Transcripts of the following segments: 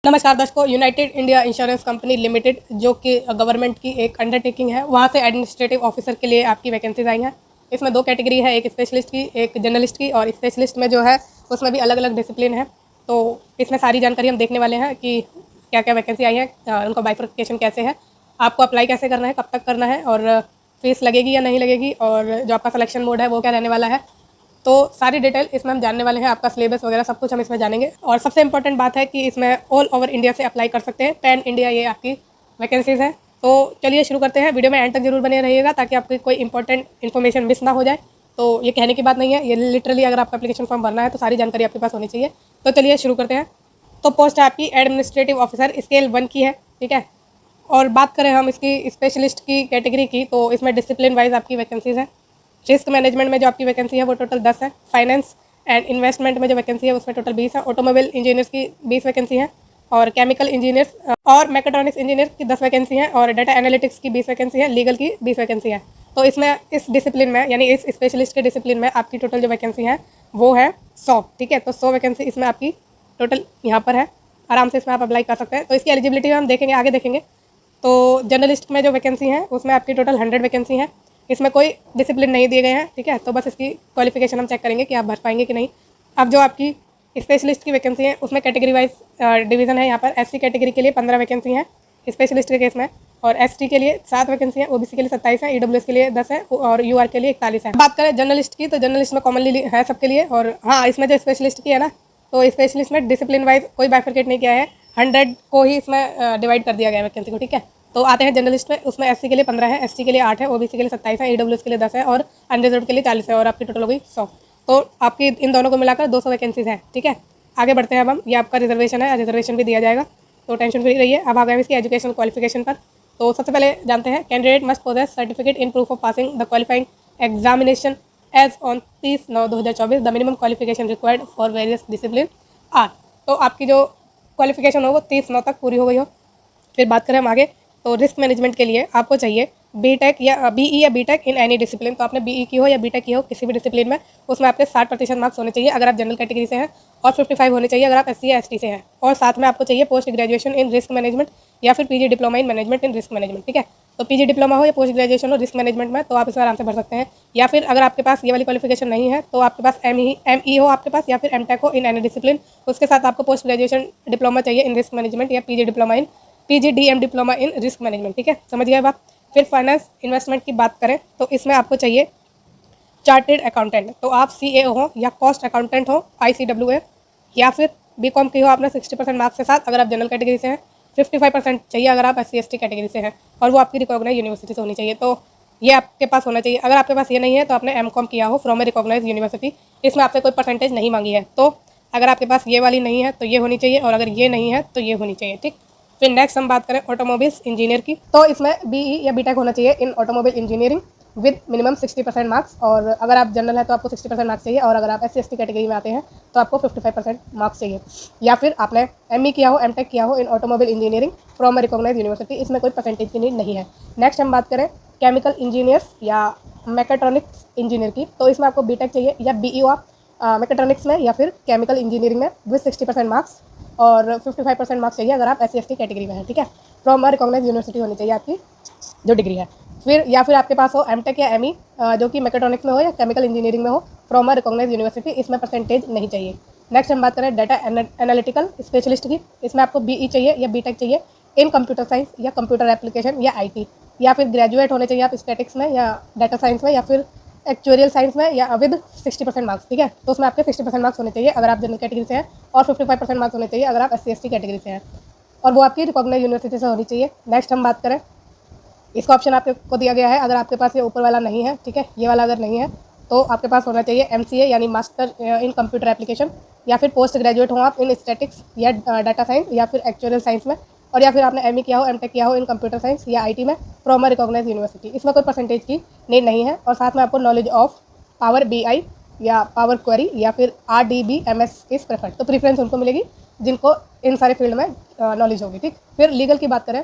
नमस्कार दर्शकों, United India insurance company limited जो कि गवर्नमेंट की एक अंडरटेकिंग है, वहाँ से एडमिनिस्ट्रेटिव ऑफिसर के लिए आपकी वैकेंसीज आई हैं। इसमें दो कैटेगरी है, एक स्पेशलिस्ट की, एक जर्नलिस्ट की। और स्पेशलिस्ट में जो है उसमें भी अलग अलग डिसिप्लिन है। तो इसमें सारी जानकारी हम देखने वाले हैं कि क्या क्या वैकेंसी आई है, उनका बाइफर्केशन कैसे है, आपको अप्लाई कैसे करना है, कब तक करना है, और फीस लगेगी या नहीं लगेगी, और जो आपका सिलेक्शन मोड है वो क्या रहने वाला है। तो सारी डिटेल इसमें हम जानने वाले हैं, आपका सिलेबस वगैरह सब कुछ हम इसमें जानेंगे। और सबसे इंपॉर्टेंट बात है कि इसमें ऑल ओवर इंडिया से अप्लाई कर सकते हैं, पैन इंडिया ये आपकी वैकेंसीज हैं। तो चलिए शुरू करते हैं। वीडियो में एंड तक जरूर बने रहिएगा ताकि आपकी कोई इंपॉर्टेंट इन्फॉर्मेशन मिस ना हो जाए। तो ये कहने की बात नहीं है, ये लिटरली अगर आपका एप्लीकेशन फॉर्म भरना है तो सारी जानकारी आपके पास होनी चाहिए। तो चलिए शुरू करते हैं। तो पोस्ट आपकी एडमिनिस्ट्रेटिव ऑफिसर स्केल 1 की है, ठीक है। और बात करें हम इसकी स्पेशलिस्ट की कैटेगरी की, तो इसमें डिसिप्लिन वाइज आपकी वैकेंसीज है। रिस्क मैनेजमेंट में जो आपकी वैकेंसी है वो टोटल 10 है। फाइनेंस एंड इन्वेस्टमेंट में जो वैकेंसी है उसमें टोटल 20 है। ऑटोमोबाइल इंजीनियर्स की 20 वैकेंसी है। और केमिकल इंजीनियर्स और मैकेट्रॉनिक्स इंजीनियर की 10 वैकेंसी है। और डाटा एनालिटिक्स की 20 वैकेंसी है। लीगल की 20 वैकेंसी है। तो इसमें इस डिसिप्लिन में यानी इस स्पेशलिस्ट के डिसिप्लिन में आपकी टोटल जो वैकेंसी है वो है 100, ठीक है। तो 100 वैकेंसी इसमें आपकी टोटल यहाँ पर है। आराम से इसमें आप अप्लाई कर सकते हैं। तो इसकी एलिजिबिलिटी हम देखेंगे, आगे देखेंगे। तो जर्नलिस्ट में जो वैकेंसी है उसमें आपकी टोटल 100 वैकेंसी है। इसमें कोई डिसिप्लिन नहीं दिए गए हैं, ठीक है। तो बस इसकी क्वालिफिकेशन हम चेक करेंगे कि आप भर पाएंगे कि नहीं। अब जो आपकी स्पेशलिस्ट की वैकेंसी है उसमें कैटेगरी वाइज डिवीज़न है। यहाँ पर एससी कैटेगरी के लिए 15 वैकेंसी हैं स्पेशलिस्ट के केस में, और एसटी के लिए 7 वैकेंसी है, ओबीसी के लिए 27 है, ईडब्ल्यूएस के लिए 10 है, और यूआर के लिए 41 है। बात करें जर्नलिस्ट की, तो जर्नलिस्ट में कॉमनली है सबके लिए। और हाँ, इसमें जो स्पेशलिस्ट की है ना, तो स्पेशलिस्ट में डिसिप्लिन वाइज कोई बाइफरकेट नहीं किया है, 100 को ही इसमें डिवाइड कर दिया गया है वैकेंसी को, ठीक है। तो आते हैं जर्नलिस्ट में, उसमें एससी के लिए 15 है, एसटी के लिए 8 है, ओबीसी के लिए 27 है, ईडब्ल्यूएस के लिए 10 है, और अनरिजर्व के लिए 40 है, और आपकी टोटल हो गई 100। तो आपकी इन दोनों को मिलाकर 200 वैकेंसीज हैं, ठीक है। आगे बढ़ते हैं अब हम। ये आपका रिजर्वेशन है, रिजर्वेशन भी दिया जाएगा, तो टेंशन फ्री रहिए। अब आ गए इसकी एजुकेशन क्वालिफिकेशन पर। तो सबसे पहले जानते हैं, candidate must possess certificate in proof of passing the qualifying examination as on 30/9/2024। The minimum qualification required for various discipline are. तो आपकी जो क्वालिफिकेशन हो वो 30/9 तक पूरी हो गई हो। फिर बात करें हम आगे, तो रिस्क मैनेजमेंट के लिए आपको चाहिए बीटेक या बीई या बीटेक इन एनी डिसिप्लिन। तो आपने बीई की हो या बीटेक की हो किसी भी डिसिप्लिन में, उसमें आपके 60% मार्क्स होने चाहिए अगर आप जनरल कैटेगरी से हैं, और 55 होने चाहिए अगर आप एससी या एसटी से हैं। और साथ में आपको चाहिए post graduation in risk management या फिर PG diploma in management in risk management, ठीक है। तो पीजी डिप्लोमा हो या पोस्ट ग्रेजुएशन हो रिस्क मैनेजमेंट में, तो आप इसमें आराम से भर सकते हैं। या फिर अगर आपके पास ये वाली क्वालिफिकेशन नहीं है तो आपके पास एमई हो आपके पास, या फिर एमटेक हो इन एनी डिसिप्लिन। उसके साथ आपको पोस्ट ग्रेजुएशन डिप्लोमा चाहिए इन रिस्क मैनेजमेंट या PG diploma in PGDM diploma in risk management, ठीक है। समझ गए आप। फिर फाइनेंस इन्वेस्टमेंट की बात करें तो इसमें आपको चाहिए चार्टेड अकाउंटेंट। तो आप सीएओ हो या कॉस्ट अकाउंटेंट हो आईसीडब्ल्यूए, या फिर बीकॉम की हो आपने 60% मार्क्स के साथ अगर आप जनरल कैटेगरी से हैं, 55% चाहिए अगर आप एससी एसटी कैटेगरी से हैं, और वो आपकी रिकॉग्नाइज यूनिवर्सिटी से होनी चाहिए। तो ये आपके पास होना चाहिए। अगर आपके पास ये नहीं है तो आपने एमकॉम किया हो फ्रॉम ए रिकॉग्नाइज यूनिवर्सिटी, इसमें आपसे कोई परसेंटेज नहीं मांगी है। तो अगर आपके पास ये वाली नहीं है तो ये होनी चाहिए, और अगर ये नहीं है तो ये होनी चाहिए, ठीक। फिर नेक्स्ट हम बात करें ऑटोमोबाइल्स इंजीनियर की, तो इसमें बीई या बीटेक होना चाहिए इन automobile engineering with minimum 60% marks. और अगर आप जनरल है तो आपको 60% मार्क्स चाहिए, और अगर आप एससी एसटी कैटेगरी में आते हैं तो आपको 55% मार्क्स चाहिए। या फिर आपने एमई किया हो, एमटेक किया हो in automobile engineering from a recognise university, इसमें कोई परसेंटेज की नीड नहीं है। नेक्स्ट हम बात करें केमिकल इंजीनियर्स या मैकेट्रॉनिक्स इंजीनियर की, तो इसमें आपको बीटेक चाहिए या बीईओ आप मैकेट्रॉनिक्स में या फिर केमिकल इंजीनियरिंग में विद 60% मार्क्स, और 55% मार्क्स चाहिए अगर आप एससी एसटी कैटेगरी में हैं, ठीक है। फ्रॉम अ रिकॉग्नाइज यूनिवर्सिटी होनी चाहिए आपकी जो डिग्री है। फिर या फिर आपके पास हो एमटेक या एमई जो कि मैकेट्रॉनिक्स में हो या केमिकल इंजीनियरिंग में हो फ्रॉम अ रिकॉग्नाइज यूनिवर्सिटी, इसमें परसेंटेज नहीं चाहिए। नेक्स्ट हम बात करें डाटा एनालिटिकल स्पेशलिस्ट की, इसमें आपको बीई चाहिए या बीटेक चाहिए इन कंप्यूटर साइंस या कंप्यूटर एप्लीकेशन या आईटी, या फिर ग्रेजुएट होने चाहिए आप स्टैटिक्स में या डाटा साइंस में या फिर एक्चुअरियल साइंस में, या विद 60% मार्क्स, ठीक है। तो उसमें आपके 60% मार्क्स होने चाहिए अगर आप जनरल कैटेगरी से हैं, और 55% मार्क्स होने चाहिए अगर आप एससी एसटी कैटेगरी से हैं, और वो आपकी रिकॉग्नाइज यूनिवर्सिटी से होनी चाहिए। नेक्स्ट हम बात करें, इसका ऑप्शन आपको दिया गया है, अगर आपके पास ये ऊपर वाला नहीं है, ठीक है, ये वाला अगर नहीं है तो आपके पास होना चाहिए एमसीए यानी मास्टर इन कंप्यूटर एप्लीकेशन, या फिर पोस्ट ग्रेजुएट हो आप इन स्टैटिक्स या डाटा साइंस या फिर एक्चुअरियल साइंस में, और या फिर आपने एमई किया हो एमटेक किया हो इन कंप्यूटर साइंस या आईटी में फ्रॉम अ रिकॉग्नाइज यूनिवर्सिटी, इसमें कोई परसेंटेज की नीड नहीं है। और साथ में आपको नॉलेज ऑफ पावर बीआई या पावर क्वेरी या फिर RDBMS इस प्रेफर्ड। तो प्रीफरेंस उनको मिलेगी जिनको इन सारे फील्ड में नॉलेज होगी, ठीक। फिर लीगल की बात करें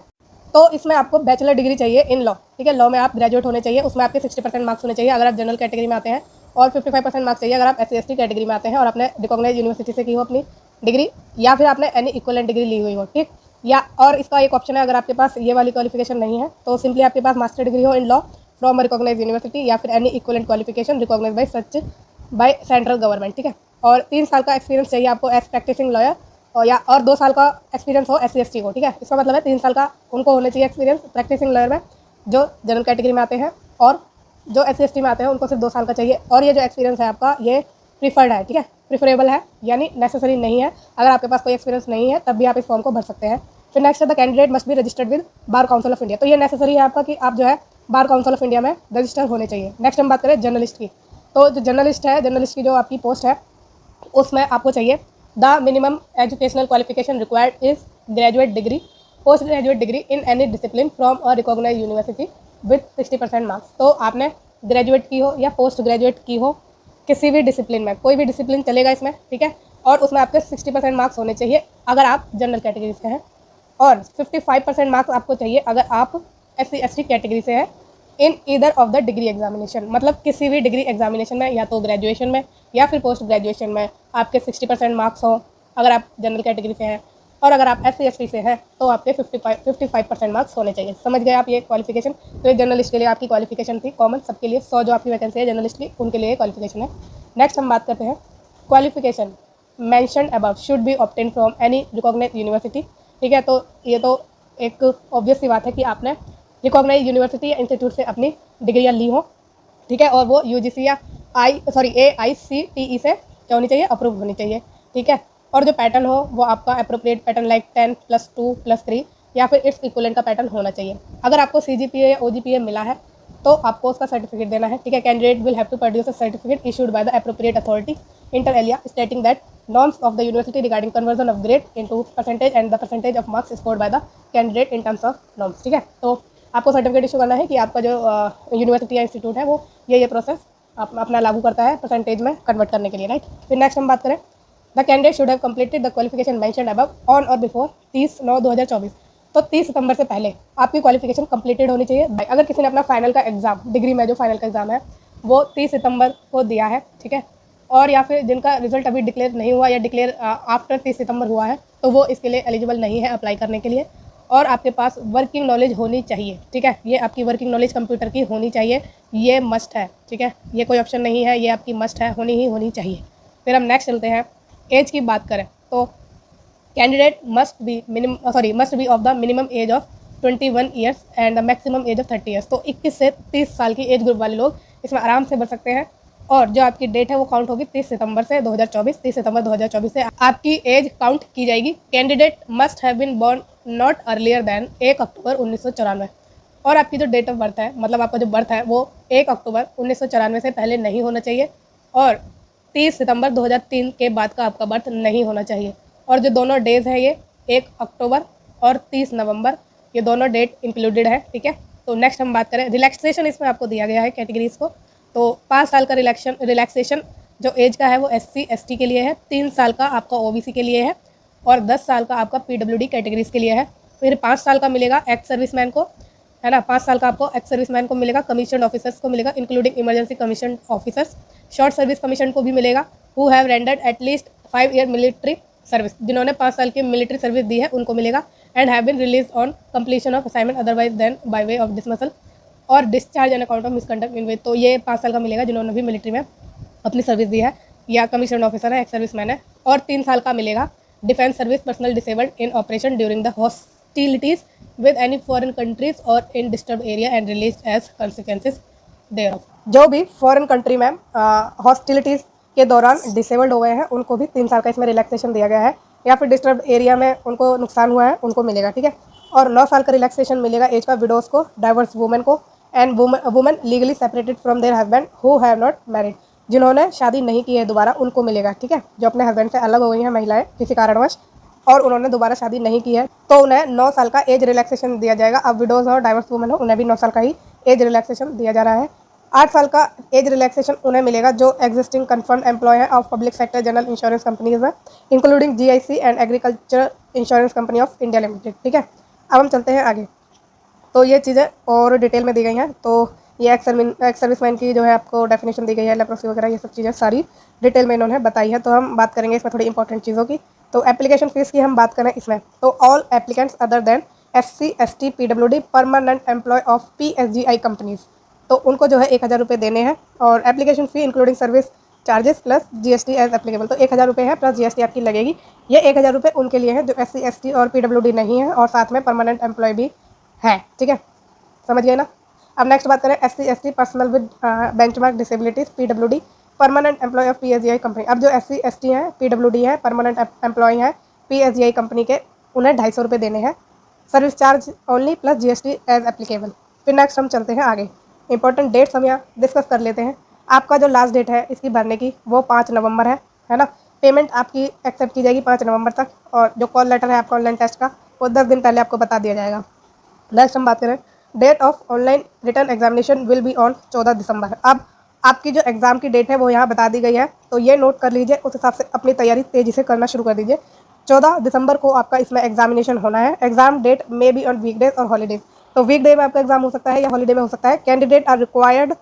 तो इसमें आपको बैचलर डिग्री चाहिए इन लॉ, ठीक है। लॉ में आप ग्रेजुएट होने चाहिए, उसमें आपके 60% मार्क्स होने चाहिए अगर आप जनरल कैटेगरी में आते हैं, और 55% मार्क्स चाहिए अगर आप एससी एसटी कैटेगरी में आते हैं और आपने रिकॉग्नाइज यूनिवर्सिटी से की हो अपनी डिग्री या फिर आपने एनी इक्वलेंट डिग्री ली हुई हो, ठीक। या और इसका एक ऑप्शन है, अगर आपके पास ये वाली क्वालिफिकेशन नहीं है तो सिंपली आपके पास मास्टर डिग्री हो in law from recognise university या फिर any equivalent qualification recognise by central government, ठीक है। और 3 साल का एक्सपीरियंस चाहिए आपको एज प्रैक्टिसिंग लॉयर, और 2 साल का एक्सपीरियंस हो SC/ST को, ठीक है। इसका मतलब है 3 साल का उनको होना चाहिए एक्सपीरियंस प्रैक्टिसिंग लॉयर में, जो जनरल कैटेगरी में आते हैं, और जो SC/ST में आते हैं उनको सिर्फ 2 साल का चाहिए। और ये जो एक्सपीरियंस है आपका ये प्रीफर्ड है, ठीक है, प्रिफरेबल है, यानी नेसेसरी नहीं है। अगर आपके पास कोई एक्सपीरियंस नहीं है तब भी आप इस फॉर्म को भर सकते हैं। फिर नेक्स्ट है the candidate must be registered with bar council of India. तो ये नेसेसरी है आपका कि आप जो है बार काउंसिल ऑफ इंडिया में रजिस्टर होने चाहिए। नेक्स्ट हम बात करें जर्नलिस्ट की। तो जो जर्नलिस्ट है, जर्नलिस्ट की जो आपकी पोस्ट है उसमें आपको चाहिए the minimum educational qualification required is graduate degree, post graduate degree in any discipline from a recognise university with 60% marks. तो आपने ग्रेजुएट की हो या पोस्ट ग्रेजुएट की हो, किसी भी डिसिप्लिन में, कोई भी डिसिप्लिन चलेगा इसमें, ठीक है। और उसमें आपके 60% मार्क्स होने चाहिए अगर आप जनरल कैटेगरी से हैं, और 55% मार्क्स आपको चाहिए अगर आप SC/ST कैटेगरी से हैं in either of the degree examination. मतलब किसी भी डिग्री एग्जामिनेशन में, या तो ग्रेजुएशन में या फिर पोस्ट ग्रेजुएशन में आपके 60% मार्क्स हो अगर आप जनरल कैटेगरी से हैं, और अगर आप SC/ST से हैं तो आपके 55% मार्क्स होने चाहिए। समझ गए आप ये क्वालिफिकेशन। तो ये जर्नलिस्ट के लिए आपकी क्वालिफिकेशन थी, कॉमन सबके लिए, 100 जो आपकी वैकेंसी है जर्नलिस्ट की उनके लिए क्वालिफिकेशन है। नेक्स्ट हम बात करते हैं qualification mentioned above should be obtain from any recognised university, ठीक है। तो ये तो एक ऑब्वियस सी बात है कि आपने रिकॉग्नाइज यूनिवर्सिटी या इंस्टीट्यूट से अपनी डिग्रियाँ ली हो, ठीक है, और वो UGC या AICTE से क्या होनी चाहिए, अप्रूव होनी चाहिए, ठीक है। और जो पैटर्न हो वो आपका अप्रोप्रिएट पैटर्न लाइक 10+2+3 या फिर इट्स इक्वलेंट का पैटर्न होना चाहिए। अगर आपको CGPA या OGPA मिला है तो आपको उसका सर्टिफिकेट देना है, ठीक है। Candidate will have to produce a certificate issued by the appropriate authority inter alia stating that norms of the university regarding conversion of grade into percentage and the percentage of marks scored by the candidate in terms of norms, ठीक है। तो आपको certificate issue करना है कि आपका जो university या इंस्टीट्यूट है वो ये प्रोसेस अपना लागू करता है परसेंटेज में कन्वर्ट करने के लिए, राइट। फिर नेक्स्ट हम बात करें the candidate should have completed the qualification mentioned above on और बिफोर 30/9/2024। तो 30 सितंबर से पहले आपकी क्वालिफिकेशन कंप्लीटेड होनी चाहिए। अगर किसी ने अपना फाइनल का एग्जाम, डिग्री में जो फाइनल का एग्जाम है वो 30 सितंबर को दिया है, ठीक है, और या फिर जिनका रिजल्ट अभी डिक्लेयर नहीं हुआ या डिक्लेयर आफ्टर 30 सितंबर हुआ है तो वो इसके लिए एलिजिबल नहीं है अप्लाई करने के लिए। और आपके पास वर्किंग नॉलेज होनी चाहिए, ठीक है, ये आपकी वर्किंग नॉलेज कंप्यूटर की होनी चाहिए, ये मस्ट है, ठीक है, ये कोई ऑप्शन नहीं है, ये आपकी मस्ट है, होनी चाहिए। फिर हम नेक्स्ट चलते हैं एज की बात करें तो candidate must be of the minimum age of 21 years and the maximum age of 30 years. तो 21 से 30 साल की एज ग्रुप वाले लोग इसमें आराम से भर सकते हैं। और जो आपकी डेट है वो काउंट होगी 30 सितंबर 2024 से आपकी एज काउंट की जाएगी। Candidate must have been born not earlier than 1 October 1994। और आपकी जो डेट ऑफ बर्थ है, मतलब आपका जो बर्थ है वो 1 अक्टूबर 1994 से पहले नहीं होना चाहिए, और 30 सितंबर 2003 के बाद का आपका बर्थ नहीं होना चाहिए। और जो दोनों डेज है ये 1 अक्टूबर और 30 नवंबर, ये दोनों डेट इंक्लूडेड है, ठीक है। तो नेक्स्ट हम बात करें रिलैक्सेशन, इसमें आपको दिया गया है कैटेगरीज को। तो 5 साल का रिलैक्सेशन जो एज का है वो SC/ST के लिए है, 3 साल का आपका OBC के लिए है, और 10 साल का आपका PWD कैटेगरीज के लिए है। फिर 5 साल का मिलेगा एक्स सर्विसमैन को, है ना, 5 साल का आपको एक्स सर्विसमैन को मिलेगा, कमीशन ऑफिसर्स को मिलेगा including emergency commission officers, short service commission को भी मिलेगा, who have rendered at least 5 year military service, जिन्होंने 5 साल की मिलिट्री सर्विस दी है उनको मिलेगा, and have been release on completion of assignment otherwise then by way of dismissal or discharge on account of misconduct in which. तो ये 5 साल का मिलेगा जिन्होंने भी मिलिट्री में अपनी सर्विस दी है या कमीशन ऑफिसर है, एक्स सर्विसमैन है। और 3 साल का मिलेगा defence service personnel disabled in operation during the hostilities with any foreign countries or in disturb area and release as consequences thereof. जो भी फॉरेन कंट्री में हॉस्टिलिटीज़ के दौरान डिसेबल्ड हो गए हैं उनको भी 3 साल का इसमें रिलैक्सेशन दिया गया है, या फिर डिस्टर्ब एरिया में उनको नुकसान हुआ है उनको मिलेगा, ठीक है। और 9 साल का रिलैक्सेशन मिलेगा एज का विडोज़ को, डाइवर्स वुमेन को, and women legally separated from there husband who have not married, जिन्होंने शादी नहीं की है दोबारा उनको मिलेगा, ठीक है। जो अपने हस्बैंड से अलग हो गई हैं महिलाएं किसी कारणवश और उन्होंने दोबारा शादी नहीं की है तो उन्हें 9 साल का एज रिलैक्सेशन दिया जाएगा। अब विडोज़ और डाइवर्स वुमेन हो उन्हें भी 9 साल का ही एज रिलैक्सेशन दिया जा रहा है। 8 साल का एज रिलैक्सेशन उन्हें मिलेगा जो एग्जिस्टिंग कन्फर्म एम्प्लॉय है of public sector general insurance companies में including GIC and agriculture insurance company of India limited, ठीक है। अब हम चलते हैं आगे। तो ये चीज़ें और डिटेल में दी गई हैं। तो ये एक्स सर्विसमैन की जो है आपको डेफिनेशन दी गई है, लेप्रोसी वगैरह ये सब चीज़ें सारी डिटेल में इन्होंने बताई है। तो हम बात करेंगे इसमें थोड़ी इंपॉर्टेंट चीज़ों की। तो एप्लीकेशन फ़ीस की हम बात करें इसमें, तो all applicants other than SC ST PWD permanent employ of PSGI companies, तो उनको जो है 1000 रुपये देने हैं। और application fee including service charges plus GST as applicable, तो 1000 रुपये है प्लस GST आपकी लगेगी। ये 1000 रुपये उनके लिए है जो SC ST और PWD नहीं है और साथ में परमानेंट एम्प्लॉय भी है, ठीक है, समझ गए ना। अब नेक्स्ट बात करें SC ST personal with benchmark disabilities PWD permanent employ of PSGI company. अब जो SC ST हैं PWD है परमानेंट एम्प्लॉय हैं PSGI कंपनी के, उन्हें 250 रुपये देने हैं, service charge only plus GST as applicable. फिर नेक्स्ट हम चलते हैं आगे, इंपॉर्टेंट डेट्स हम यहाँ डिस्कस कर लेते हैं। आपका जो लास्ट डेट है इसकी भरने की वो 5 नवंबर है ना। पेमेंट आपकी एक्सेप्ट की जाएगी 5 नवंबर तक, और जो कॉल लेटर है आपका ऑनलाइन टेस्ट का वो 10 दिन पहले आपको बता दिया जाएगा। नेक्स्ट हम बात करें, date of online return examination will be on 14 December. अब आपकी जो एग्ज़ाम की डेट है वो यहाँ बता दी गई है, तो ये नोट कर लीजिए, उस हिसाब से अपनी तैयारी तेज़ी से करना शुरू कर दीजिए। 14 दिसंबर को आपका इसमें एग्जामिनेशन होना है। Exam date may be on weekdays और हॉलीडेज, तो वीकडे में आपका एग्जाम हो सकता है या हॉलीडे में हो सकता है। Candidate are required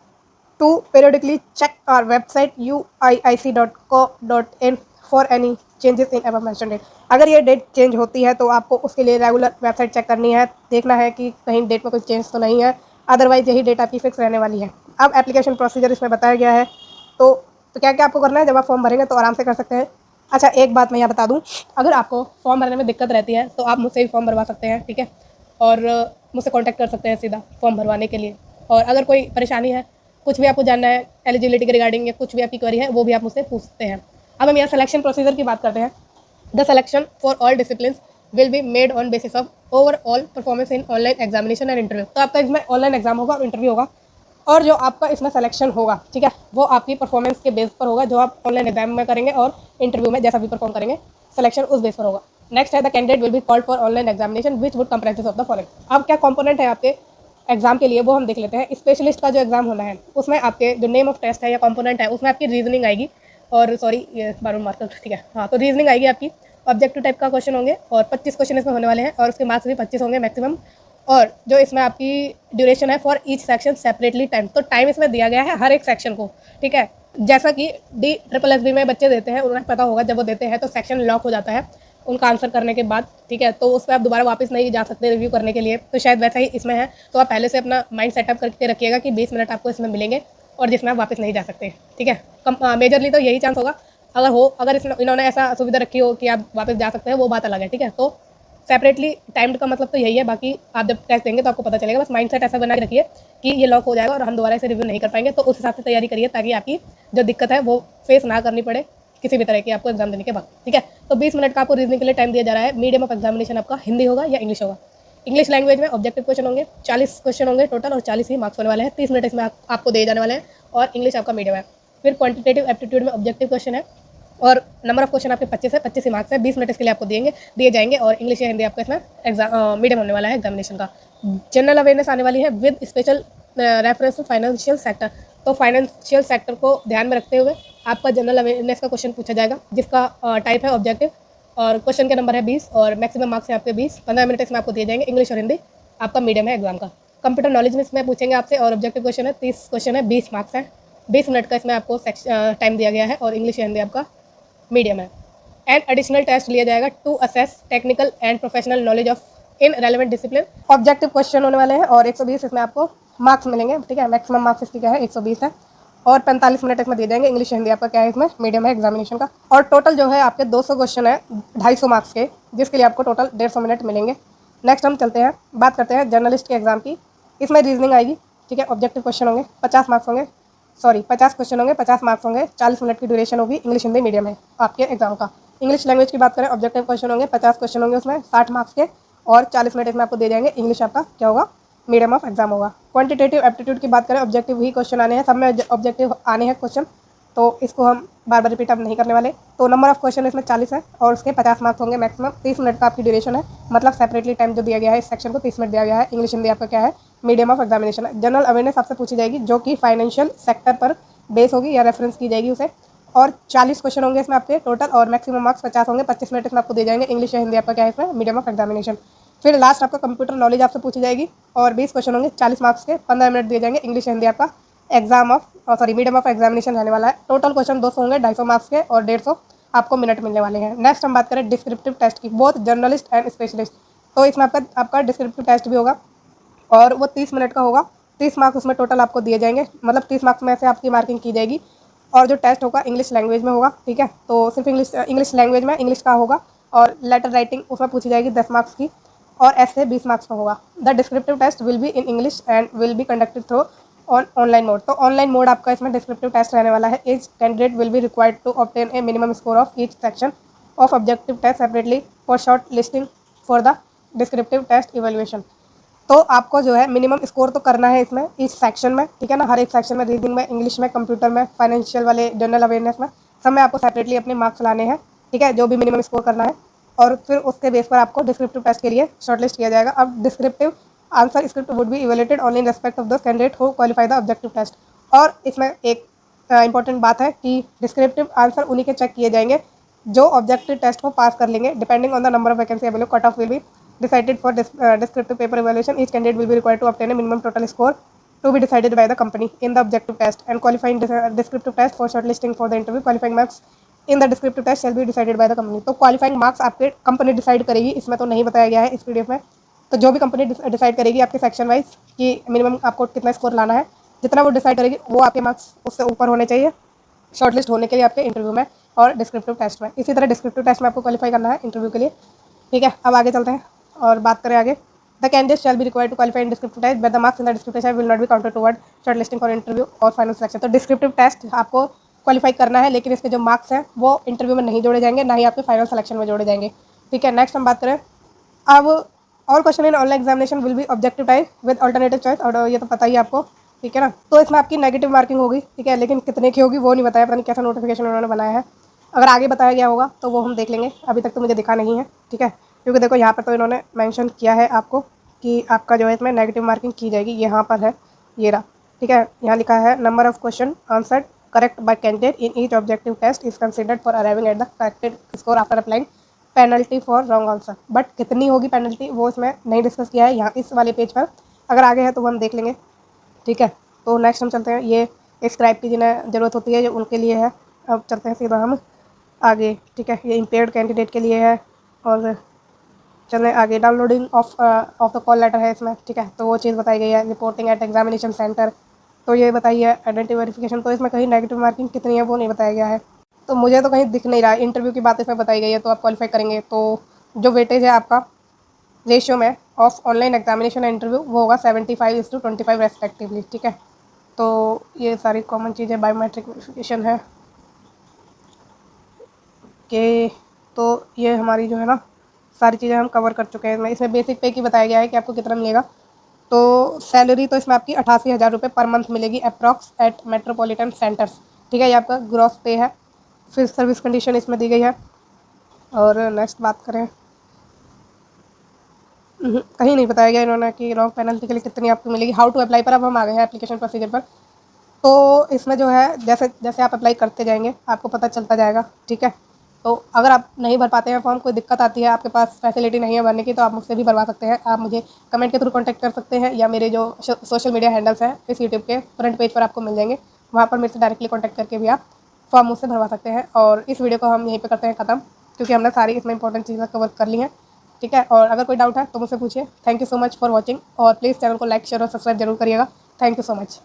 to periodically check our website uiic.co.in for any changes in above mentioned date। अगर ये डेट चेंज होती है तो आपको उसके लिए रेगुलर वेबसाइट चेक करनी है, देखना है कि कहीं डेट में कोई चेंज तो नहीं है, अदरवाइज यही डेट आपकी फिक्स रहने वाली है। अब एप्लीकेशन प्रोसीजर इसमें बताया गया है, तो क्या क्या आपको करना है जब आप फॉर्म भरेंगे तो आराम से कर सकते हैं। अच्छा, एक बात मैं यहाँ बता दूँ, अगर आपको फॉर्म भरने में दिक्कत रहती है तो आप मुझसे भी फॉर्म भरवा सकते हैं, ठीक है, और मुझसे कॉन्टैक्ट कर सकते हैं सीधा फॉर्म भरवाने के लिए। और अगर कोई परेशानी है, कुछ भी आपको जानना है एलिजिबिलिटी के रिगार्डिंग या कुछ भी आपकी क्वेरी है, वो भी आप मुझसे पूछ सकते हैं। अब हम यहाँ सिलेक्शन प्रोसीजर की बात करते हैं। The selection for all disciplines will be made on basis of overall performance in online examination and interview. तो आपका इसमें ऑनलाइन एग्जाम होगा और इंटरव्यू होगा, और जो आपका इसमें सिलेक्शन होगा, ठीक है, वो आपकी परफॉर्मेंस के बेस पर होगा, जो आप ऑनलाइन एग्जाम में करेंगे और इंटरव्यू में जैसा भी परफॉर्म करेंगे, सिलेक्शन उस बेस पर होगा। नेक्स्ट है the candidate will be called for online examination which would comprises of the following. अब क्या कॉम्पोनेंट है आपके एग्जाम के लिए वो हम देख लेते हैं। स्पेशलिस्ट का जो एग्जाम होना है उसमें आपके जो नेम ऑफ टेस्ट है या कंपोनेंट है उसमें आपकी रीजनिंग आएगी, और सॉरी ये 12 मार्क्स, ठीक है, हाँ, तो रीजनिंग आएगी आपकी। ऑब्जेक्टिव टाइप का क्वेश्चन होंगे और 25 क्वेश्चन इसमें होने वाले हैं, और उसके मार्क्स भी 25 होंगे मैक्सिमम। और जो इसमें आपकी ड्यूरेशन है for each section separately time, तो टाइम इसमें दिया गया है हर एक सेक्शन को, ठीक है, जैसा कि DSSB में बच्चे देते हैं, उन्हें पता होगा जब वो देते हैं तो सेक्शन लॉक हो जाता है उनका आंसर करने के बाद, ठीक है, तो उस पर आप दोबारा वापस नहीं जा सकते रिव्यू करने के लिए, तो शायद वैसा ही इसमें है। तो आप पहले से अपना माइंड सेटअप करके रखिएगा कि 20 मिनट आपको इसमें मिलेंगे और जिसमें आप वापस नहीं जा सकते, ठीक है। मेजरली तो यही चांस होगा, अगर इन्होंने ऐसा सुविधा रखी हो कि आप वापस जा सकते हैं वो बात अलग है, ठीक है। तो सेपरेटली टाइम्ड का मतलब तो यही है, बाकी आप जब टेस्ट देंगे तो आपको पता चलेगा। बस माइंडसेट ऐसा बना के रखिए कि ये लॉक हो जाएगा और हम दोबारा इसे रिव्यू नहीं कर पाएंगे, तो उस हिसाब से तैयारी करिए ताकि आपकी जो दिक्कत है वो फेस ना करनी पड़े किसी भी तरह की आपको एग्जाम देने के बाद, ठीक है। तो 20 मिनट का आपको रीजनिंग के लिए टाइम दिया जा रहा है। मीडियम ऑफ एग्जामिनेशन आपका हिंदी होगा या इंग्लिश होगा। इंग्लिश लैंग्वेज में ऑब्जेक्टिव क्वेश्चन होंगे, 40 क्वेश्चन होंगे टोटल, और 40 ही मार्क्स होने वाले हैं। 30 मिनट इसमें आपको दिए जाने वाले हैं, और इंग्लिश आपका मीडियम है। फिर क्वान्टिटेटिव एप्टीट्यूड में ऑब्जेक्टिव क्वेश्चन है, और नंबर ऑफ क्वेश्चन आपके 25 है, 25 ही मार्क्स है। 20 मिनट इसके लिए आपको दिए जाएंगे, और इंग्लिश या हिंदी आपका इसमें एग्जाम मीडियम होने वाला है एग्जामिनेशन का। जनरल अवेयरनेस आने वाली है with special reference to financial sector, तो फाइनेंशियल सेक्टर को ध्यान में रखते हुए आपका जनरल अवेयरनेस का क्वेश्चन पूछा जाएगा, जिसका टाइप है ऑब्जेक्टिव, और क्वेश्चन के नंबर है 20, और मैक्सिमम मार्क्स है आपके 20। 15 मिनट इसमें आपको दिए जाएंगे। इंग्लिश और हिंदी आपका मीडियम है एग्जाम का। कंप्यूटर नॉलेज में इसमें पूछेंगे आपसे, और ऑब्जेक्टिव क्वेश्चन है 30 क्वेश्चन है, 20 मार्क्स है। 20 मिनट का इसमें आपको टाइम दिया गया है, और इंग्लिश या हिंदी आपका मीडियम है। एंड एडिशनल टेस्ट लिया जाएगा to assess technical and professional knowledge of in relevant discipline. Objective question होने वाले हैं, और 120 इसमें आपको मार्क्स मिलेंगे, ठीक है। मैक्सिमम मार्क्स इसकी क्या है 120 है, और 45 मिनट इसमें दिए जाएंगे। इंग्लिश हिंदी आपका क्या है इसमें मीडियम है एग्जामिनेशन का। और टोटल जो है आपके 200 क्वेश्चन है 250 मार्क्स के, जिसके लिए आपको टोटल 150 मिनट मिलेंगे। नेक्स्ट हम चलते हैं, बात करते हैं जर्नलिस्ट के एग्जाम की। इसमें रीजनिंग आएगी, ठीक है। ऑब्जेक्टिव क्वेश्चन होंगे, 50 मार्क्स होंगे, 50 क्वेश्चन होंगे, 50 मार्क्स होंगे, 40 मिनट की ड्यूरेशन होगी। इंग्लिश हिंदी मीडियम है आपके एग्जाम का। इंग्लिश लैंग्वेज की बात करें, ऑब्जेक्टिव क्वेश्चन होंगे, 50 क्वेश्चन होंगे उसमें, 60 मार्क्स के, और 40 मिनट इसमें आपको दे जाएंगे। इंग्लिश आपका क्या होगा मीडियम ऑफ एग्जाम होगा। क्वांटिटेटिव एप्टीट्यूड की बात करें, ऑब्जेक्टिव ही क्वेश्चन आने हैं, सब में ऑब्जेक्टिव आने हैं क्वेश्चन, तो इसको हम बार बार रिपीट अब नहीं करने वाले। तो नंबर ऑफ क्वेश्चन इसमें 40 है, और उसके 50 मार्क्स होंगे मैक्सिमम। 30 मिनट का आपकी ड्यूरेशन है, मतलब सेपरेटली टाइम जो दिया गया है इस सेक्शन को 30 मिनट दिया गया है। इंग्लिश हिंदी आपका क्या है मीडियम ऑफ एग्जामिनेशन है। जनरल अवेयरनेस आपसे पूछी जाएगी, जो कि फाइनेंशियल सेक्टर पर बेस होगी या रेफरेंस की जाएगी उसे, और 40 क्वेश्चन होंगे इसमें आपके टोटल, और मैक्सिमम मार्क्स 50 होंगे। 25 मिनट इसमें आपको दे जाएंगे। इंग्लिश या हिंदी आपका क्या है इसमें मीडियम ऑफ एग्जामिनेशन। फिर लास्ट आपका कंप्यूटर नॉलेज आपसे पूछी जाएगी, और 20 क्वेश्चन होंगे 40 मार्क्स के, 15 मिनट दिए जाएंगे। इंग्लिश हिंदी आपका मीडियम ऑफ एग्जामिनेशन रहने वाला है। टोटल क्वेश्चन 200 होंगे 250 मार्क्स के, और 150 आपको मिनट मिलने वाले हैं। नेक्स्ट हम बात करें डिस्क्रिप्टिव टेस्ट की, बोथ जर्नलिस्ट एंड स्पेशलिस्ट। तो इसमें आपका डिस्क्रिप्टिव टेस्ट भी होगा और वो 30 मिनट का होगा। 30 मार्क्स उसमें टोटल आपको दिए जाएंगे, मतलब 30 मार्क्स में से आपकी मार्किंग की जाएगी। और जो टेस्ट होगा इंग्लिश लैंग्वेज में होगा, ठीक है। तो सिर्फ इंग्लिश लैंग्वेज में इंग्लिश का होगा और लेटर राइटिंग उसमें पूछी जाएगी 10 मार्क्स की, और ऐसे 20 मार्क्स का होगा। The descriptive test will be in English and will be conducted through online mode. तो ऑनलाइन मोड आपका इसमें डिस्क्रिप्टिव टेस्ट रहने वाला है। Each candidate will be required to obtain a minimum score of each section of objective test separately for short listing for the descriptive test evaluation. तो आपको जो है मिनिमम स्कोर तो करना है इसमें इस सेक्शन में, ठीक है ना। हर एक सेक्शन में, रीडिंग में, इंग्लिश में, कंप्यूटर में, फाइनेंशियल वाले, जनरल अवेयरनेस में, सब में आपको सेपरेटली अपने मार्क्स लाने हैं, ठीक है, जो भी मिनिमम स्कोर करना है। और फिर उसके बेस पर आपको डिस्क्रिप्टिव टेस्ट के लिए शॉर्टलिस्ट किया जाएगा। अब descriptive answer script would be evaluated only in respect of the candidate who qualify the objective test. और इसमें एक इंपॉर्टेंट बात है कि डिस्क्रिप्टिव आंसर उन्हीं के चेक किए जाएंगे जो ऑब्जेक्टिव टेस्ट को पास कर लेंगे। Depending on the number of vacancy available, cut off will be decided for descriptive paper evaluation. Each candidate will be required to obtain a minimum total score to be decided by the company in the objective test, and qualifying descriptive test for shortlisting for the interview. Qualifying marks in the descriptive test shall be decided by the company. तो qualifying marks आपके company decide करेगी, इसमें तो नहीं बताया गया है इस पीडीएफ में। तो जो भी कंपनी डिसाइड करेगी आपके सेक्शन वाइज कि मिनिमम आपको कितना स्कोर लाना है, जितना वो डिसाइड करेगी वो आपके मार्क्स उससे ऊपर होने चाहिए शॉर्टलिस्ट होने के लिए आपके इंटरव्यू में और डिस्क्रिप्टिव टेस्ट में। इसी तरह डिस्क्रिप्टिव टेस्ट में आपको क्वालिफाई करना है इंटरव्यू के लिए, ठीक है। अब आगे चलते हैं और बात करें आगे। The candidate shall be required to qualify in descriptive test, but the marks in the descriptive test will not be counted toward short listing for interview और फाइनल सिलेक्शन। तो डिस्क्रिप्टिव टेस्ट आपको क्वालिफाई करना है, लेकिन इसके जो marks हैं वो इंटरव्यू में नहीं जोड़े जाएंगे, ना ही आपके फाइनल सिलेक्शन में जोड़े जाएंगे, ठीक है। नेक्स्ट हम बात करें अब all question in online examination will B objective type with alternative choice, और ये तो पता ही है आपको, ठीक है ना। तो इसमें आपकी नेगेटिव मार्किंग होगी, ठीक है, लेकिन कितने की होगी वो नहीं बताया, पता नहीं कैसा नोटिफिकेशन उन्होंने बनाया है। अगर आगे बताया गया होगा तो वो हम देख लेंगे, अभी तक तो मुझे दिखा नहीं है, ठीक है। क्योंकि देखो यहाँ पर तो इन्होंने मेंशन किया है आपको कि आपका जो है इसमें नेगेटिव मार्किंग की जाएगी, यहाँ पर है, ये रहा, ठीक है। यहाँ लिखा है number of question answered correct by candidate in each objective test is considered for arriving at the corrected score after applying penalty for wrong answer. But कितनी होगी पेनल्टी वो इसमें नहीं डिस्कस किया है यहाँ इस वाले पेज पर, अगर आगे है तो वो हम देख लेंगे, ठीक है। तो नेक्स्ट हम चलते हैं, ये एक स्क्राइब की जिन्हें ज़रूरत होती है जो उनके लिए है। अब चलते हैं सीधा हम आगे, ठीक है। ये इम्पेयर्ड कैंडिडेट के लिए है। और चलें आगे, downloading of the call letter है इसमें, ठीक है। तो वो चीज़ बताई गई है। रिपोर्टिंग एट एग्जामिनेशन सेंटर, तो ये बताई है। आइडेंटिटी वेरिफिकेशन, तो इसमें कहीं नेगेटिव मार्किंग कितनी है वो नहीं बताया गया है, तो मुझे तो कहीं दिख नहीं रहा है। इंटरव्यू की बात इसमें बताई गई है, तो आप क्वालिफाई करेंगे तो जो वेटेज है आपका रेशियो में of online examination and interview वो होगा 75:25 रेस्पेक्टिवली, ठीक है। तो ये सारी कॉमन चीज़ें, बायोमेट्रिक वेरिफिकेशन है कि, तो ये हमारी जो है ना सारी चीज़ें हम कवर कर चुके हैं। इसमें बेसिक पे की बताया गया है कि आपको कितना मिलेगा। तो सैलरी तो इसमें आपकी 88,000 रुपये पर मंथ मिलेगी अप्रॉक्स एट मेट्रोपॉलिटन सेंटर्स, ठीक है। ये आपका ग्रॉस पे है। फिर सर्विस कंडीशन इसमें दी गई है। और नेक्स्ट बात करें, कहीं नहीं बताया गया इन्होंने कि रॉन्ग पेनल्टी के लिए कितनी आपको मिलेगी। हाउ टू अप्लाई पर अब हम आ गए हैं एप्लीकेशन प्रोसीजर पर। तो इसमें जो है जैसे जैसे आप अप्लाई करते जाएंगे आपको पता चलता जाएगा, ठीक है। तो अगर आप नहीं भर पाते हैं फॉर्म, कोई दिक्कत आती है, आपके पास फैसिलिटी नहीं है भरने की, तो आप मुझसे भी भरवा सकते हैं। आप मुझे कमेंट के थ्रू कांटेक्ट कर सकते हैं, या मेरे जो सोशल मीडिया हैंडल्स हैं इस यूट्यूब के फ्रंट पेज पर आपको मिल जाएंगे, वहाँ पर मेरे से डायरेक्टली कॉन्टैक्ट करके भी आप फॉर्म मुझसे भरवा सकते हैं। और इस वीडियो को हम यहीं पर करते हैं ख़त्म, क्योंकि हमने सारी इसमें इंपॉर्टेंट चीज़ें कवर कर ली हैं, ठीक है। और अगर कोई डाउट है तो मुझसे पूछिए। Thank you so much for watching, और प्लीज़ चैनल को लाइक शेयर और सब्सक्राइब जरूर करिएगा। Thank you so much.